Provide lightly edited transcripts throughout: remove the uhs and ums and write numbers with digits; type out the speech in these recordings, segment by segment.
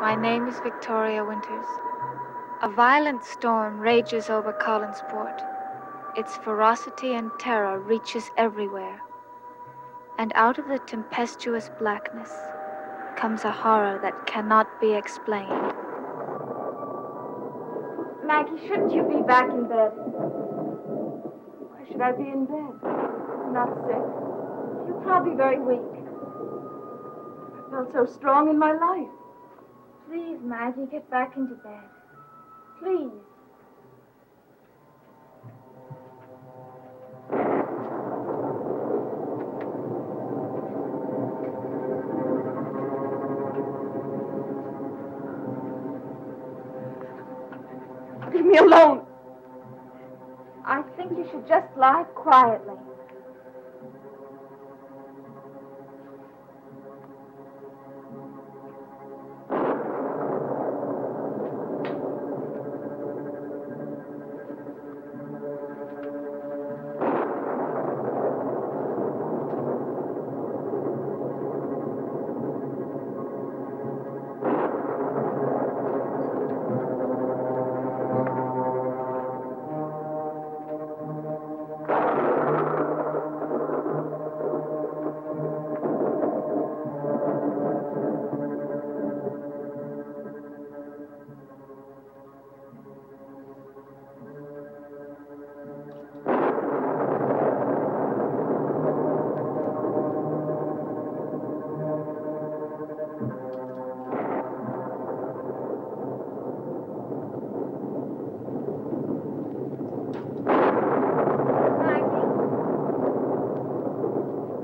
My name is Victoria Winters. A violent storm rages over Collinsport. Its ferocity and terror reaches everywhere. And out of the tempestuous blackness comes a horror that cannot be explained. Maggie, shouldn't you be back in bed? Why should I be in bed? I'm not sick. You're probably very weak. I felt so strong in my life. Please, Maggie, get back into bed. Please. Leave me alone. I think you should just lie quietly.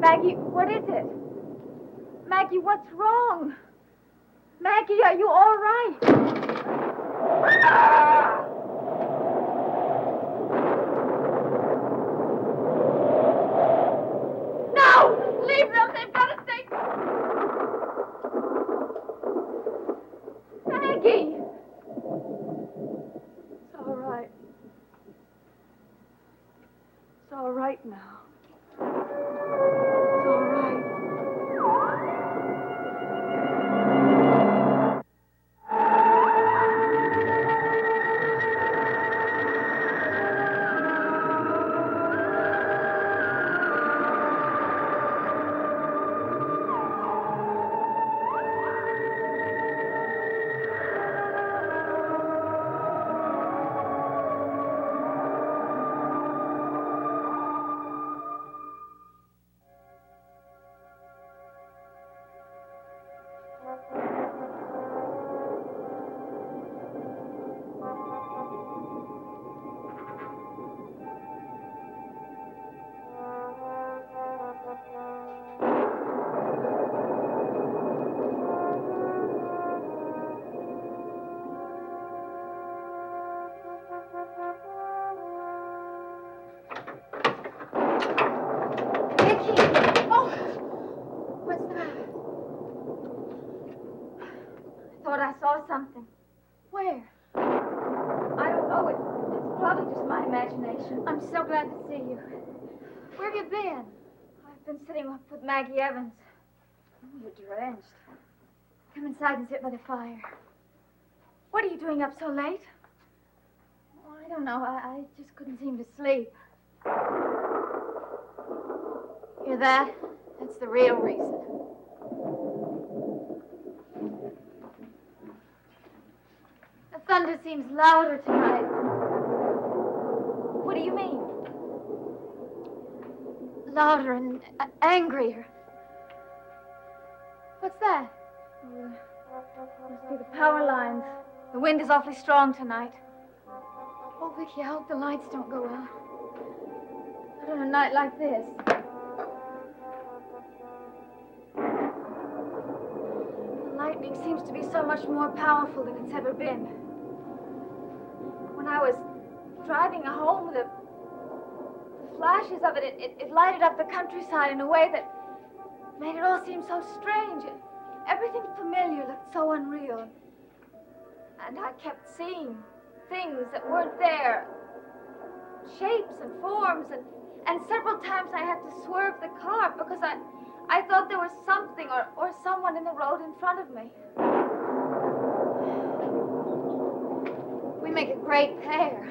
Maggie, what is it? Maggie, what's wrong? Maggie, are you all right? No! Leave them! They've got to stay... Maggie! It's all right. It's all right now. It's all right. Something. Where? I don't know. It's probably just my imagination. I'm so glad to see you. Where have you been? I've been sitting up with Maggie Evans. Oh, you're drenched. Come inside and sit by the fire. What are you doing up so late? Oh, I don't know. I just couldn't seem to sleep. Hear that? That's the real reason. The thunder seems louder tonight. What do you mean? Louder and angrier. What's that? Must be the power lines. The wind is awfully strong tonight. Oh, Vicky, I hope the lights don't go out. Not on a night like this. The lightning seems to be so much more powerful than it's ever been. When I was driving home, the flashes of it lighted up the countryside in a way that made it all seem so strange. Everything familiar looked so unreal. And I kept seeing things that weren't there. Shapes and forms, and several times I had to swerve the car because I thought there was something or someone in the road in front of me. make a great pair.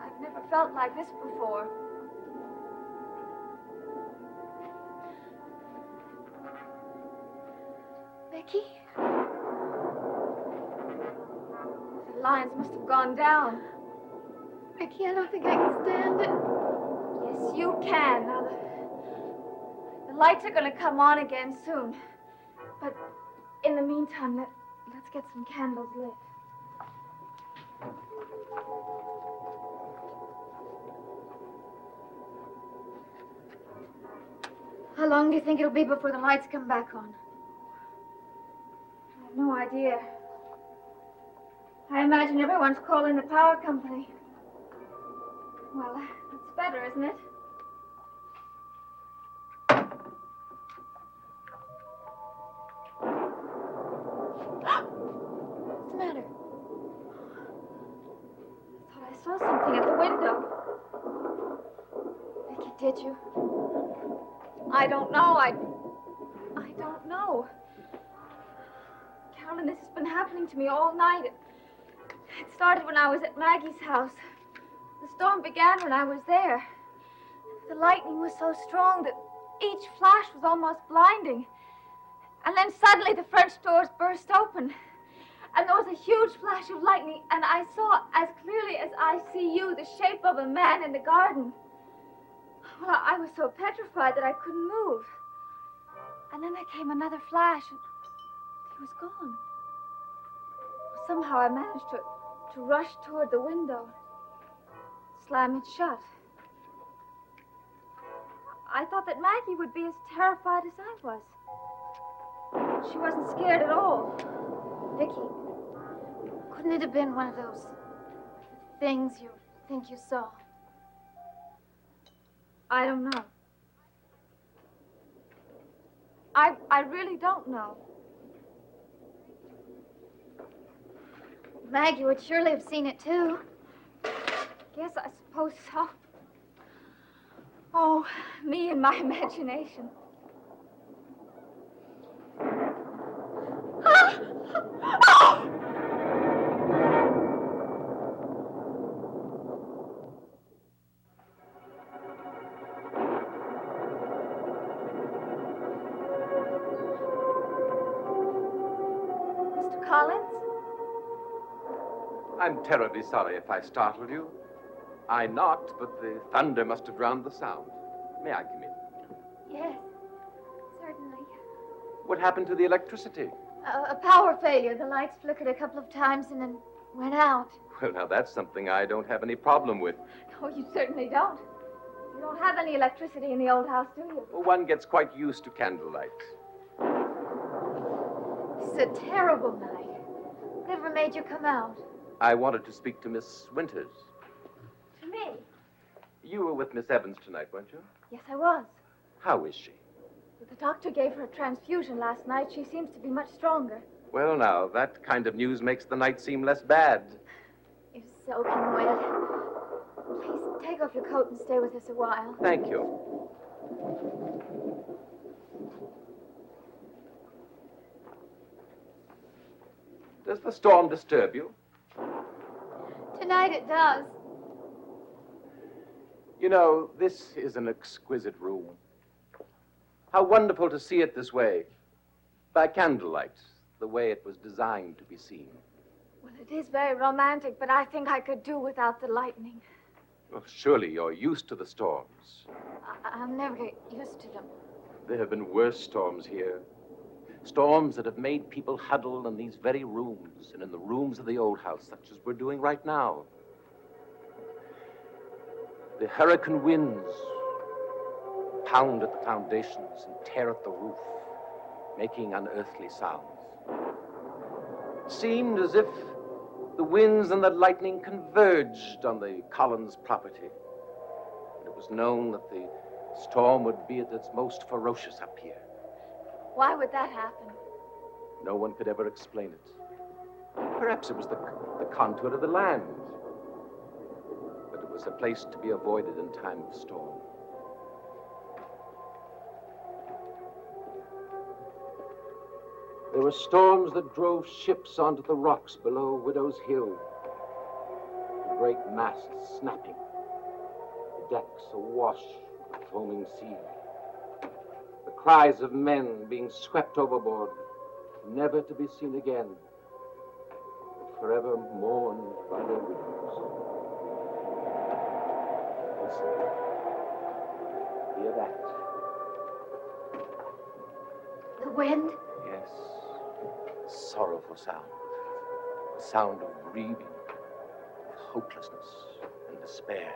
I've never felt like this before. Vicky? The lions must have gone down. Vicky, I don't think I can stand it. Yes, you can. Now, the lights are going to come on again soon. But in the meantime, let's get some candles lit. How long do you think it'll be before the lights come back on? I have no idea. I imagine everyone's calling the power company. Well, that's better, isn't it? What's the matter? I thought I saw something at the window. Vicky, did you? I don't know. I don't know. Carolyn, this has been happening to me all night. It started when I was at Maggie's house. The storm began when I was there. The lightning was so strong that each flash was almost blinding. And then suddenly the French doors burst open. And there was a huge flash of lightning, and I saw as clearly as I see you the shape of a man in the garden. Well, I was so petrified that I couldn't move. And then there came another flash, and he was gone. Somehow I managed to rush toward the window, slam it shut. I thought that Maggie would be as terrified as I was. She wasn't scared at all. Vicky, couldn't it have been one of those things you think you saw? I don't know. I really don't know. Maggie would surely have seen it, too. Yes, I suppose so. Oh, me and my imagination. Mr. Collins? I'm terribly sorry if I startled you. I knocked, but the thunder must have drowned the sound. May I come in? Yes, certainly. What happened to the electricity? A power failure. The lights flickered a couple of times and then went out. Well, now that's something I don't have any problem with. Oh, you certainly don't. You don't have any electricity in the old house, do you? Well, one gets quite used to candlelight. This is a terrible night. Whatever made you come out? I wanted to speak to Miss Winters. To me? You were with Miss Evans tonight, weren't you? Yes, I was. How is she? The doctor gave her a transfusion last night. She seems to be much stronger. Well, now, that kind of news makes the night seem less bad. You're soaking wet. Please take off your coat and stay with us a while. Thank you. Does the storm disturb you? Tonight it does. You know, this is an exquisite room. How wonderful to see it this way, by candlelight, the way it was designed to be seen. Well, it is very romantic, but I think I could do without the lightning. Well, surely you're used to the storms. I'll never get used to them. There have been worse storms here. Storms that have made people huddle in these very rooms and in the rooms of the old house, such as we're doing right now. The hurricane winds pound at the foundations and tear at the roof, making unearthly sounds. It seemed as if the winds and the lightning converged on the Collins property. And it was known that the storm would be at its most ferocious up here. Why would that happen? No one could ever explain it. Perhaps it was the contour of the land. But it was a place to be avoided in time of storm. There were storms that drove ships onto the rocks below Widow's Hill. great masts snapping, the decks awash with the foaming sea. The cries of men being swept overboard, never to be seen again, but forever mourned by their widows. Listen. Hear that? The wind? Yes. Sorrowful sound. The sound of grieving, of hopelessness and despair.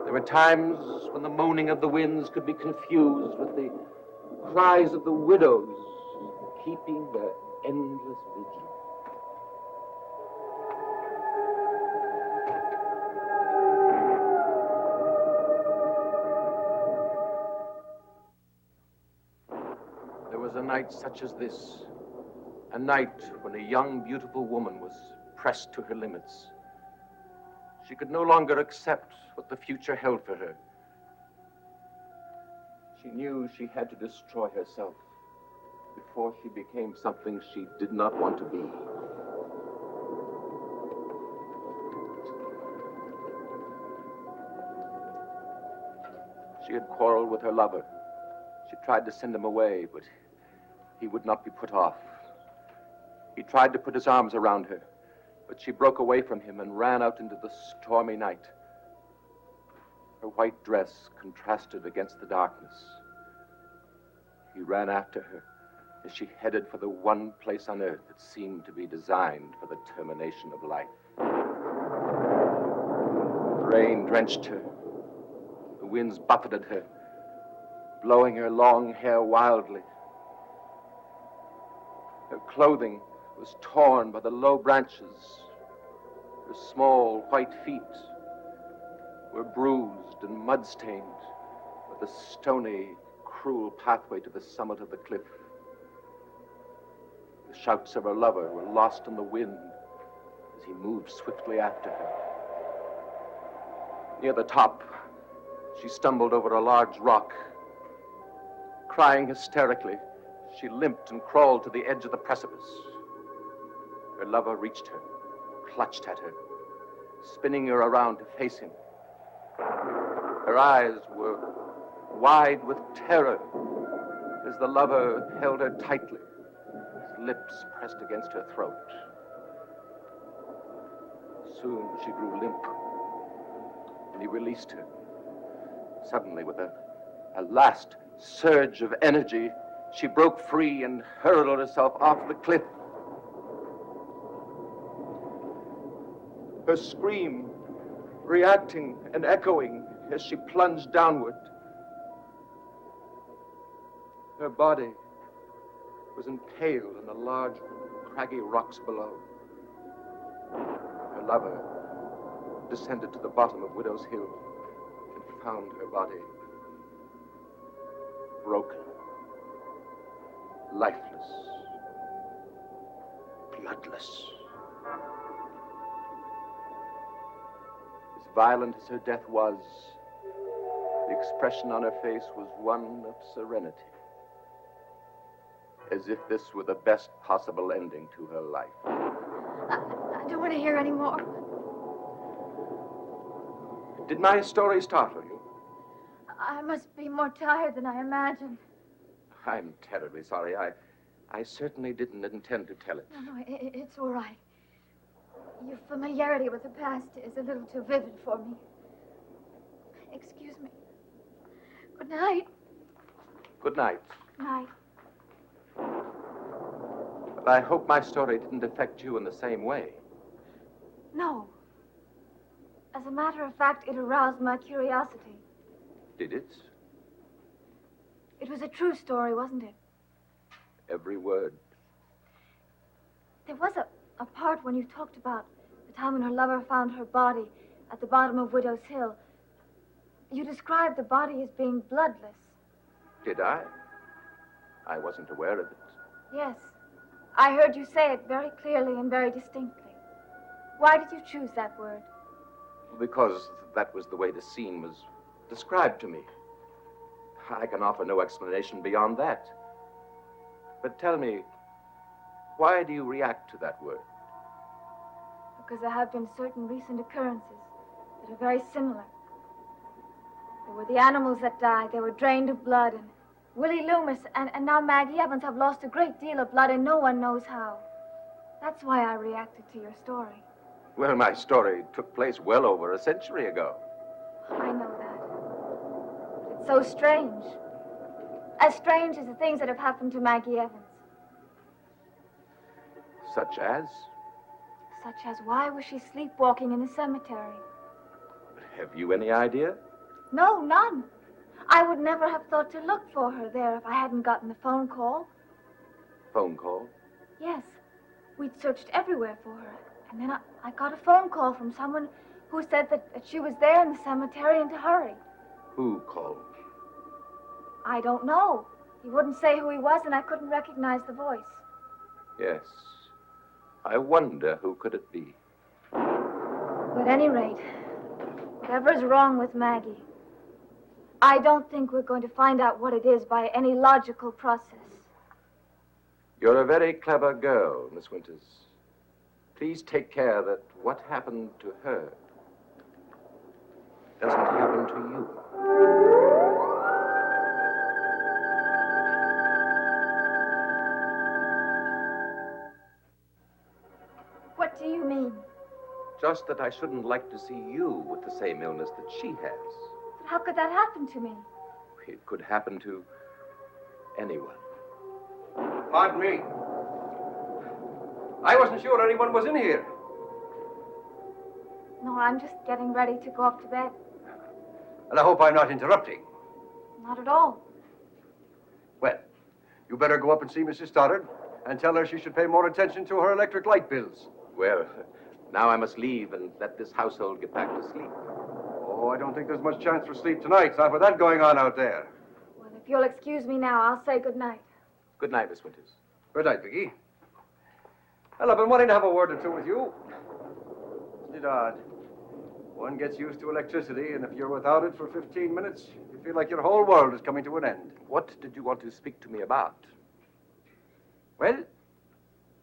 There were times when the moaning of the winds could be confused with the cries of the widows keeping their endless vigil. There was a night such as this, a night when a young, beautiful woman was pressed to her limits. She could no longer accept what the future held for her. She knew she had to destroy herself before she became something she did not want to be. She had quarreled with her lover. She tried to send him away, but he would not be put off. He tried to put his arms around her, but she broke away from him and ran out into the stormy night. Her white dress contrasted against the darkness. He ran after her as she headed for the one place on earth that seemed to be designed for the termination of life. The rain drenched her. The winds buffeted her, blowing her long hair wildly. Her clothing was torn by the low branches. Her small white feet were bruised and mud-stained with the stony, cruel pathway to the summit of the cliff. The shouts of her lover were lost in the wind as he moved swiftly after her. Near the top, she stumbled over a large rock. Crying hysterically, she limped and crawled to the edge of the precipice. Her lover reached her, clutched at her, spinning her around to face him. Her eyes were wide with terror as the lover held her tightly, his lips pressed against her throat. Soon she grew limp, and he released her. Suddenly, with a last surge of energy, she broke free and hurled herself off the cliff. Her scream reacting and echoing as she plunged downward. Her body was impaled in the large, craggy rocks below. Her lover descended to the bottom of Widow's Hill and found her body broken, lifeless, bloodless. As violent as her death was, the expression on her face was one of serenity, as if this were the best possible ending to her life. I don't want to hear any more. Did my story startle you? I must be more tired than I imagined. I'm terribly sorry. I certainly didn't intend to tell it. No, it's all right. Your familiarity with the past is a little too vivid for me. Excuse me. Good night. Good night. Night. But I hope my story didn't affect you in the same way. No. As a matter of fact, it aroused my curiosity. Did it? It was a true story, wasn't it? Every word. There was a part when you talked about the time when her lover found her body at the bottom of Widow's Hill. You described the body as being bloodless. Did I? I wasn't aware of it. Yes. I heard you say it very clearly and very distinctly. Why did you choose that word? Because that was the way the scene was described to me. I can offer no explanation beyond that. But tell me, why do you react to that word? because there have been certain recent occurrences that are very similar. There were the animals that died. They were drained of blood, and Willie Loomis and now Maggie Evans have lost a great deal of blood, and no one knows how. That's why I reacted to your story. Well, my story took place well over a century ago. I know that. But it's so strange. As strange as the things that have happened to Maggie Evans. Such as? Such as, why was she sleepwalking in the cemetery? Have you any idea? No, none. I would never have thought to look for her there if I hadn't gotten the phone call. Phone call? Yes. We'd searched everywhere for her. And then I got a phone call from someone who said that she was there in the cemetery and to hurry. Who called? I don't know. He wouldn't say who he was, and I couldn't recognize the voice. Yes. I wonder who could it be? But at any rate, whatever's wrong with Maggie, I don't think we're going to find out what it is by any logical process. You're a very clever girl, Miss Winters. Please take care that what happened to her doesn't happen to you. What do you mean? Just that I shouldn't like to see you with the same illness that she has. How could that happen to me? It could happen to anyone. Pardon me. I wasn't sure anyone was in here. No, I'm just getting ready to go up to bed. And I hope I'm not interrupting. Not at all. Well, you better go up and see Mrs. Stoddard and tell her she should pay more attention to her electric light bills. Well, now I must leave and let this household get back to sleep. Oh, I don't think there's much chance for sleep tonight, not with that going on out there. Well, if you'll excuse me now, I'll say good night. Good night, Miss Winters. Good night, Vicky. Well, I've been wanting to have a word or two with you. Isn't it odd? One gets used to electricity, and if you're without it for 15 minutes, you feel like your whole world is coming to an end. What did you want to speak to me about? Well,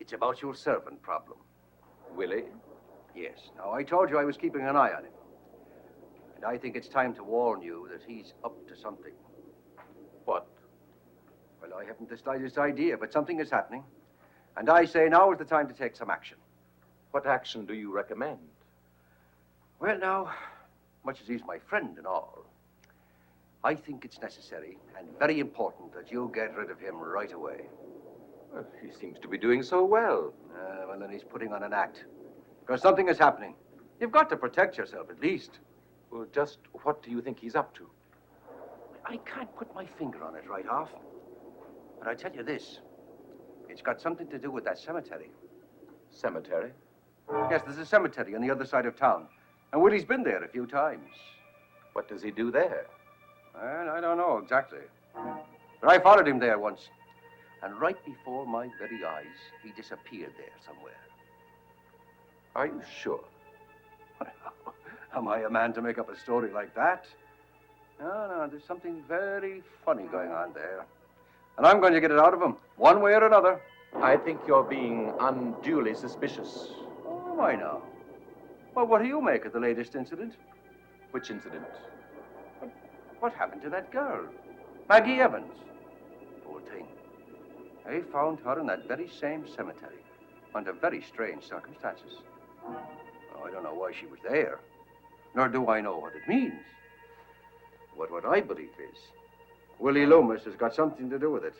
it's about your servant problem. Willie? Yes. Now, I told you I was keeping an eye on him. And I think it's time to warn you that he's up to something. What? Well, I haven't the slightest idea, but something is happening. And I say now is the time to take some action. What action do you recommend? Well, now, much as he's my friend and all, I think it's necessary and very important that you get rid of him right away. Well, he seems to be doing so well. Well, then he's putting on an act. Because something is happening. You've got to protect yourself, at least. Well, just what do you think he's up to? I can't put my finger on it right off. But I tell you this. It's got something to do with that cemetery. Cemetery? Yes, there's a cemetery on the other side of town. And Willie's been there a few times. What does he do there? Well, I don't know exactly. But I followed him there once. And right before my very eyes, he disappeared there somewhere. Are you sure? Am I a man to make up a story like that? No, there's something very funny going on there. And I'm going to get it out of him, one way or another. I think you're being unduly suspicious. Oh, am I now? Well, what do you make of the latest incident? Which incident? What happened to that girl? Maggie Evans. Poor thing. They found her in that very same cemetery, under very strange circumstances. Oh, I don't know why she was there, nor do I know what it means. But what I believe is, Willie Loomis has got something to do with it,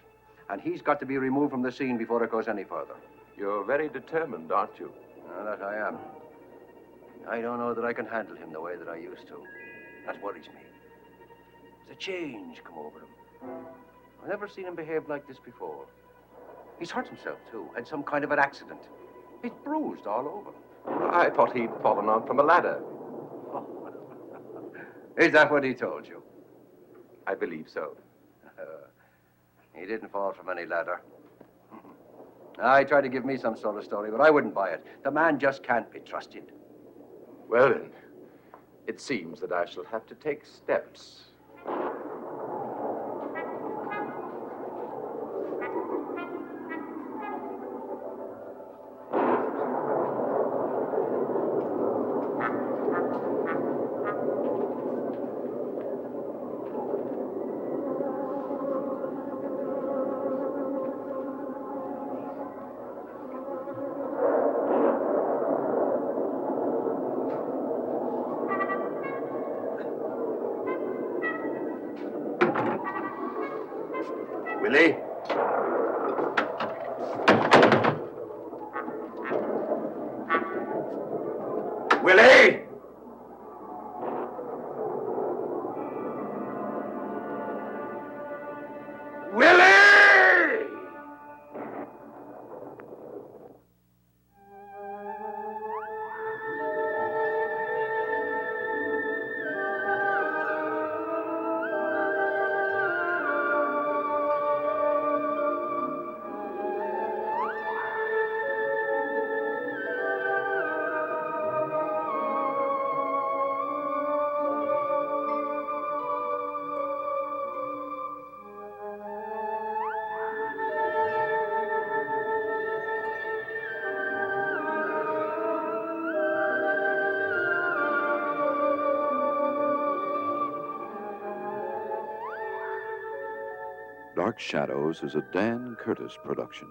and he's got to be removed from the scene before it goes any further. You're very determined, aren't you? That I am. I don't know that I can handle him the way that I used to. That worries me. There's a change come over him. I've never seen him behave like this before. He's hurt himself, too. Had some kind of an accident. He's bruised all over. I thought he'd fallen on from a ladder. Is that what he told you? I believe so. He didn't fall from any ladder. He tried to give me some sort of story, but I wouldn't buy it. The man just can't be trusted. Well, then, it seems that I shall have to take steps. Willie! Willie! Dark Shadows is a Dan Curtis production.